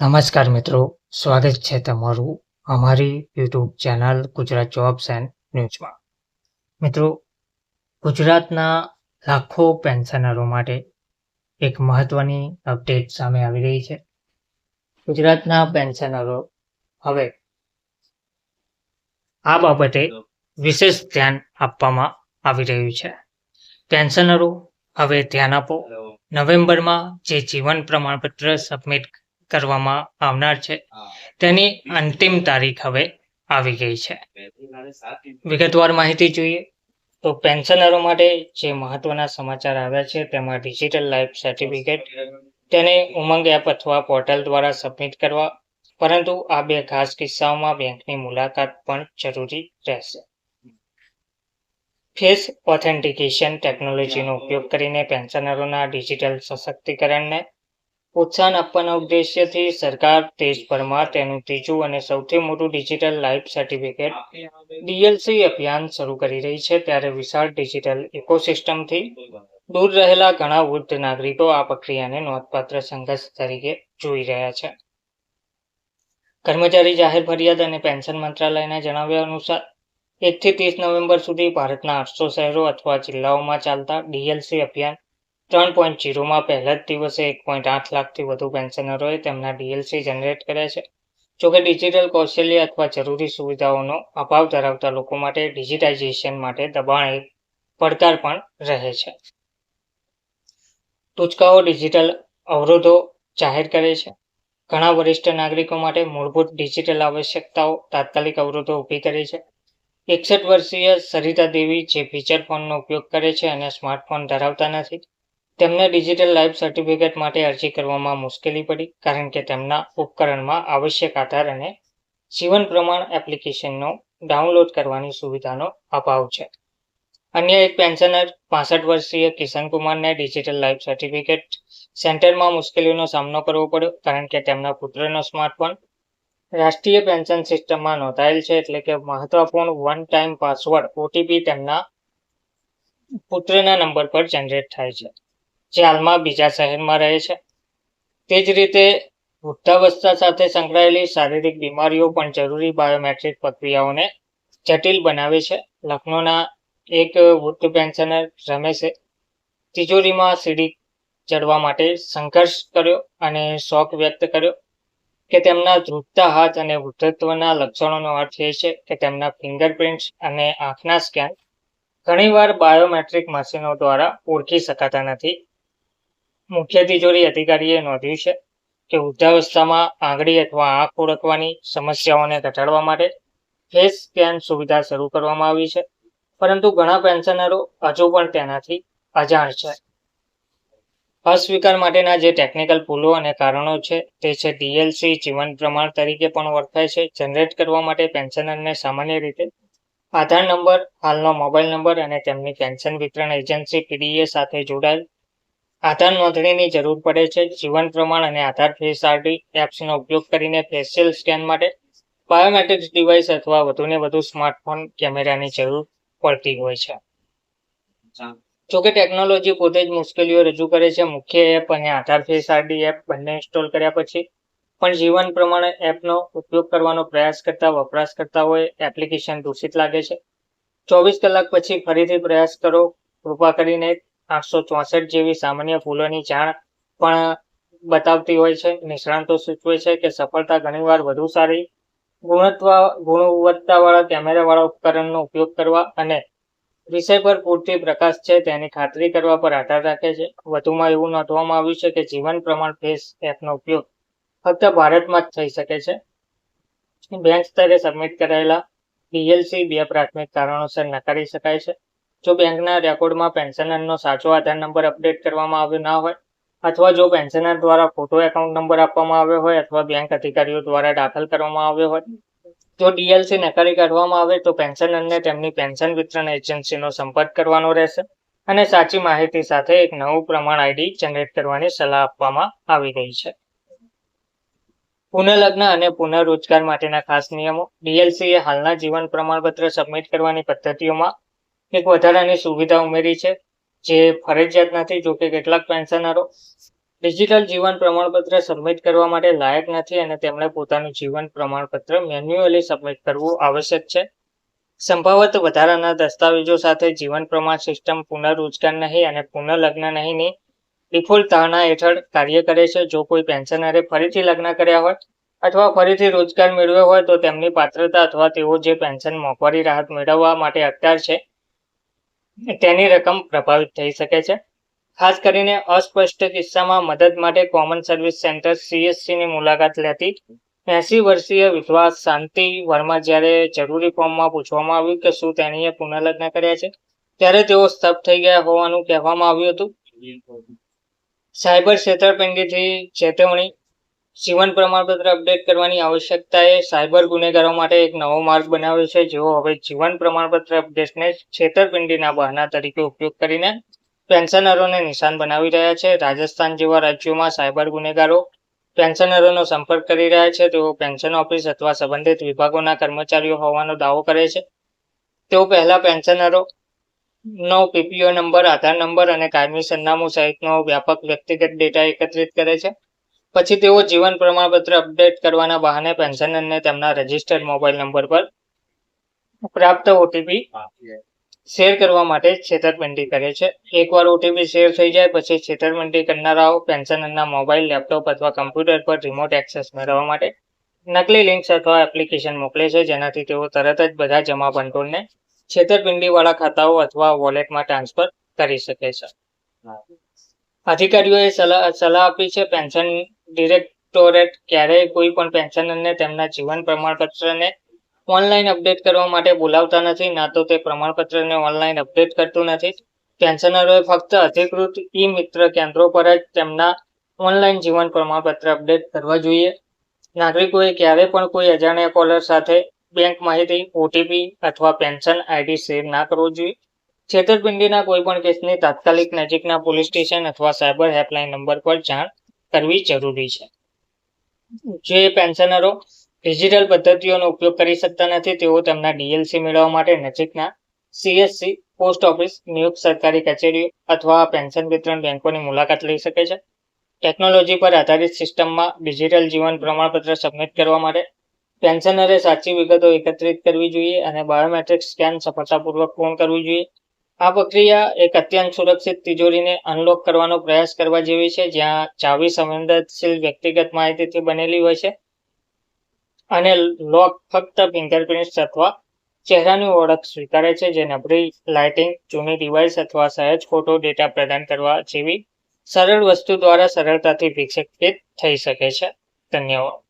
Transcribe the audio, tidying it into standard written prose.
નમસ્કાર મિત્રો, સ્વાગત છે તમારું અમારી YouTube channel Gujarat jobs and ન્યૂઝમાં. મિત્રો, ગુજરાતના લાખો પેન્શનરો માટે એક મહત્વની અપડેટ સામે આવી રહી છે. ગુજરાતના પેન્શનરો હવે આ બાબતે વિશેષ ધ્યાન આપવામાં આવી રહ્યું છે. પેન્શનરો હવે ધ્યાન આપો. નવેમ્બરમાં જે જીવન પ્રમાણપત્ર સબમિટ કરવામાં આવનાર છે તેની અંતિમ તારીખ હવે આવી ગઈ છે. વિગતવાર માહિતી જોઈએ તો પેન્શનરો માટે જે મહત્વના સમાચાર આવ્યા છે તેમાં ડિજિટલ લાઈફ સર્ટિફિકેટ તેને ઉમંગ એપ અથવા પોર્ટલ દ્વારા સબમિટ કરવા, પરંતુ આ બે ખાસ કિસ્સાઓમાં બેંકની મુલાકાત પણ જરૂરી રહેશે. ફેસ ઓથેન્ટિકેશન ટેકનોલોજીનો ઉપયોગ કરીને પેન્શનરોના ડિજિટલ સશક્તિકરણને પ્રોત્સાહન આપવાના ઉદ્દેશ્યથી સરકાર દેશભરમાં તેનું ત્રીજું અને સૌથી મોટું ડિજિટલ લાઈફ સર્ટિફિકેટ ડીએલસી અભિયાન શરૂ કરી રહી છે. ત્યારે વિશાળ ડિજિટલ ઇકોસિસ્ટમથી દૂર રહેલા ઘણા વૃદ્ધ નાગરિકો આ પ્રક્રિયાને નોંધપાત્ર સંઘર્ષ તરીકે જોઈ રહ્યા છે. કર્મચારી જાહેર ફરિયાદ અને પેન્શન મંત્રાલયના જણાવ્યા અનુસાર 1 થી 30 નવેમ્બર સુધી ભારતના 800 શહેરો અથવા જિલ્લાઓમાં ચાલતા ડીએલસી અભિયાન 3.0માં પહેલા જ દિવસે 1.8 લાખથી વધુ પેન્શનરોએ તેમના ડીએલસી જનરેટ કર્યા છે. જોકે ડિજિટલ કૌશલ્ય અથવા જરૂરી સુવિધાઓનો અભાવ ધરાવતા લોકો માટે ડિજિટાઇઝેશન માટે દબાણ એક પડકાર પણ રહે છે. ટૂચકાઓ ડિજિટલ અવરોધો જાહેર કરે છે. ઘણા વરિષ્ઠ નાગરિકો માટે મૂળભૂત ડિજિટલ આવશ્યકતાઓ તાત્કાલિક અવરોધો ઊભી કરે છે. 61 વર્ષીય સરિતા દેવી, જે ફીચર ફોનનો ઉપયોગ કરે છે અને સ્માર્ટફોન ધરાવતા નથી, તેમને ડિજિટલ લાઈફ સર્ટિફિકેટ માટે અરજી કરવામાં મુશ્કેલી પડી, કારણ કે તેમના ઉપકરણમાં આવશ્યક આધાર અને જીવન પ્રમાણ એપ્લિકેશનનો ડાઉનલોડ કરવાની સુવિધાનો અભાવ છે. અન્ય એક પેન્શનર 65 વર્ષીય કિશન કુમારને ડિજિટલ લાઈફ સર્ટિફિકેટ સેન્ટરમાં મુશ્કેલીનો સામનો કરવો પડ્યો, કારણ કે તેમના પુત્રનો સ્માર્ટફોન રાષ્ટ્રીય પેન્શન સિસ્ટમમાં નોંધાયેલ છે, એટલે કે મહત્વપૂર્ણ વન ટાઈમ પાસવર્ડ ઓટીપી તેમના પુત્રના નંબર પર જનરેટ થાય છે, જે હાલમાં બીજા શહેરમાં રહે છે. તે જ રીતે વૃદ્ધાવસ્થા સાથે સંકળાયેલી શારીરિક બીમારીઓ પણ જરૂરી બાયોમેટ્રિક પ્રક્રિયાઓને જટિલ બનાવે છે. લખનૌના એક વૃદ્ધ પેન્શનર રમેશે તિજોરીમાં સીડી ચડવા માટે સંઘર્ષ કર્યો અને શોક વ્યક્ત કર્યો કે તેમના ધ્રુજતા હાથ અને વૃદ્ધત્વના લક્ષણોનો અર્થ એ છે કે તેમના ફિંગરપ્રિન્ટ્સ અને આંખના સ્કેન ઘણીવાર બાયોમેટ્રિક મશીનો દ્વારા ઓળખી શકાતા નથી. મુખ્ય તિજોરી અધિકારીએ નોંધ્યું છે કે વૃદ્ધાવસ્થામાં આંગળી અથવા આંખ ઓળખવાની સમસ્યાઓને ઘટાડવા માટે ફેસ સ્કેન સુવિધા શરૂ કરવામાં આવી છે, પરંતુ ઘણા પેન્શનરો હજુ પણ તેનાથી અજાણ છે. અસ્વીકાર માટેના જે ટેકનિકલ ભૂલો અને કારણો છે તે છે ડીએલસી જીવન પ્રમાણ તરીકે પણ ઓળખાય છે. જનરેટ કરવા માટે પેન્શનરને સામાન્ય રીતે આધાર નંબર, હાલનો મોબાઈલ નંબર અને તેમની પેન્શન વિતરણ એજન્સી પીડીએ સાથે જોડાયેલ આધાર નોંધણીની જરૂર પડે છે. જીવન પ્રમાણ અને આધાર ફેસ આઈડી એપ્સનો ઉપયોગ કરીને ફેશિયલ સ્કેન માટે બાયોમેટ્રિક્સ ડિવાઇસ અથવા વધુને વધુ સ્માર્ટફોન કેમેરાની જરૂર પડતી હોય છે. જોકે ટેકનોલોજી પોતે જ મુશ્કેલીઓ રજૂ કરે છે. મુખ્ય એપ અને આધાર ફેસ આઈડી એપ બંને ઇન્સ્ટોલ કર્યા પછી પણ જીવન પ્રમાણે એપનો ઉપયોગ કરવાનો પ્રયાસ કરતા વપરાશકર્તાઓએ એપ્લિકેશન દૂષિત લાગે છે. 24 કલાક પછી ફરીથી પ્રયાસ કરો. કૃપા કરીને 864 જેવી સામાન્ય ભૂલોની જાણ પણ બતાવતી હોય છે. નિષ્ણાતો સૂચવે છે કે સફળતા ઘણીવાર વધુ સારી ગુણવત્તાવાળા કેમેરાવાળા ઉપકરણનો ઉપયોગ કરવા અને વિષય પર પૂરતી પ્રકાશ છે તેની ખાતરી કરવા પર આધાર રાખે છે. વધુમાં એવું નોંધવામાં આવ્યું છે કે જીવન પ્રમાણ ફેસ એપનો ઉપયોગ ફક્ત ભારતમાં જ થઈ શકે છે. બેંક સ્તરે સબમિટ કરાયેલા ડીએલસી 2 પ્રાથમિક કારણોસર નકારી શકાય છે. જો બેંકના રેકોર્ડમાં પેન્શનરનો સાચો આધાર નંબર અપડેટ કરવામાં આવ્યો ના હોય, અથવા જો પેન્શનર દ્વારા ખોટો એકાઉન્ટ નંબર આપવામાં આવ્યો હોય, અથવા બેંક અધિકારીઓ દ્વારા દાખલ કરવામાં આવ્યો હોય. જો ડીએલસી નકારી કાઢવામાં આવે તો પેન્શનરને તેમની પેન્શન વિતરણ એજન્સીનો સંપર્ક કરવાનો રહેશે અને સાચી માહિતી સાથે એક નવું પ્રમાણ આઈડી જનરેટ કરવાની સલાહ આપવામાં આવી રહી છે. પુનઃલગ્ન અને પુનઃરોજગાર માટેના ખાસ નિયમો. ડીએલસીએ હાલના જીવન પ્રમાણપત્ર સબમિટ કરવાની પદ્ધતિઓમાં એક વધારાની સુવિધા ઉમેરી છે, જે ફરજિયાત નથી. જોકે કેટલાક પેન્શનરો ડિજિટલ જીવન પ્રમાણપત્ર સબમિટ કરવા માટે લાયક નથી અને તેમણે પોતાનું જીવન પ્રમાણપત્ર મેન્યુઅલી સબમિટ કરવું આવશ્યક છે. સંભવત વધારાના દસ્તાવેજો સાથે જીવન પ્રમાણ સિસ્ટમ પુનઃરોજગાર નહીં અને પુનઃલગ્ન નહીંની ડિફોલ્ટ ધારણા હેઠળ કાર્ય કરે છે. જો કોઈ પેન્શનરે ફરીથી લગ્ન કર્યા હોય અથવા ફરીથી રોજગાર મેળવ્યો હોય તો તેમની પાત્રતા અથવા તેઓ જે પેન્શન મોંઘવારી રાહત મેળવવા માટે હકદાર છે તેની રકમ પ્રભાવિત થઈ શકે છે. ખાસ કરીને અસ્પષ્ટ કિસ્સામાં મદદ માટે કોમન સર્વિસ સેન્ટર CSCની મુલાકાત લેતી 80 વર્ષીય વિધવા શાંતિ વર્મા જ્યારે જરૂરી ફોર્મમાં પૂછવામાં આવ્યું કે શું તેણીએ પુનઃલગ્ન કર્યા છે ત્યારે તેઓ સ્તબ્ધ થઈ ગયા હોવાનું કહેવામાં આવ્યું હતું. સાયબર છેતરપિંડીથી ચેતવણી. જીવન પ્રમાણપત્ર અપડેટ કરવાની આવશ્યકતાએ સાયબર ગુનેગારો માટે એક નવો માર્ગ બનાવ્યો છે. જેઓ હવે જીવન પ્રમાણપત્ર અપડેટને છેતરપિંડીના બહાના તરીકે ઉપયોગ કરીને પેન્શનરોને નિશાન બનાવી રહ્યા છે. રાજસ્થાન જેવા રાજ્યોમાં સાયબર ગુનેગારો પેન્શનરોનો સંપર્ક કરી રહ્યા છે. તેઓ પેન્શન ઓફિસ અથવા સંબંધિત વિભાગોના કર્મચારીઓ હોવાનો દાવો કરે છે. તેઓ પહેલા પેન્શનરો નો PPO નંબર, આધાર નંબર અને કાયમી સરનામું સહિતનો વ્યાપક વ્યક્તિગત ડેટા એકત્રિત કરે છે. પછી તેઓ જીવન પ્રમાણપત્ર અપડેટ કરવાના બહાને પેન્શનરને તેમના રજિસ્ટર્ડ મોબાઈલ નંબર પર પ્રાપ્ત OTP શેર કરવા માટે છેતરપિંડી કરે છે. એકવાર OTP શેર થઈ જાય પછી છેતરપિંડી કરનારાઓ પેન્શનરના મોબાઈલ, લેપટોપ અથવા કમ્પ્યુટર પર રિમોટ એક્સેસ મેળવવા માટે નકલી લિંક્સ અથવા એપ્લિકેશન મોકલે છે, જેનાથી તેઓ તરત જ બધા જમા ભંડોળને છેતરપિંડીવાળા ખાતાઓ અથવા વોલેટમાં ટ્રાન્સફર કરી શકે છે. અધિકારીઓએ સલાહ આપી છે. પેન્શન ડિરેક્ટોરેટ ક્યારેય કોઈ પણ પેન્શનરને તેમના જીવન પ્રમાણપત્રને ઓનલાઈન અપડેટ કરવા માટે બોલાવતા નથી, ના તો તે પ્રમાણપત્રને ઓનલાઈન અપડેટ કરતું નથી. પેન્શનરોએ ફક્ત અધિકૃત મિત્ર કેન્દ્રો પર જ તેમના ઓનલાઈન જીવન પ્રમાણપત્ર અપડેટ કરવા જોઈએ. નાગરિકોએ ક્યારેય પણ કોઈ અજાણ્યા કોલર સાથે બેંક માહિતી, OTP અથવા પેન્શન ID શેર ના કરવો જોઈએ. છેતરપિંડીના કોઈ પણ કેસની તાત્કાલિક નજીકના પોલીસ સ્ટેશન અથવા સાયબર હેલ્પલાઇન નંબર પર જાણ કરવી જરૂરી છે. જે પેન્શનરો ડિજિટલ પદ્ધતિઓનો ઉપયોગ કરી શકતા નથી તેઓ તેમના DLC મેળવવા માટે નજીકના CSC, પોસ્ટ ઓફિસ, નિયુક્ત સરકારી કચેરીઓ અથવા પેન્શન વિતરણ બેંકોની મુલાકાત લઈ શકે છે. ટેકનોલોજી પર આધારિત સિસ્ટમમાં ડિજિટલ જીવન પ્રમાણપત્ર સબમિટ કરવા માટે પેન્શનરે સાચી વિગતો એકત્રિત કરવી જોઈએ અને બાયોમેટ્રિક સ્કેન સફળતાપૂર્વક પૂર્ણ કરવું જોઈએ. આ પ્રક્રિયા એક અત્યંત સુરક્ષિત તિજોરીને અનલોક કરવાનો પ્રયાસ કરવા જેવી છે, જ્યાં ચાવી સંવેદનશીલ વ્યક્તિગત માહિતીથી બનેલી હોય છે અને લોક ફક્ત ફિંગરપ્રિન્ટ્સ અથવા ચહેરાની ઓળખ સ્વીકારે છે, જે નબળી લાઇટિંગ, જૂની ડિવાઇસ અથવા સહેજ ખોટો ડેટા પ્રદાન કરવા જેવી સરળ વસ્તુ દ્વારા સરળતાથી વિક્ષેપિત થઈ શકે છે. ધન્યવાદ.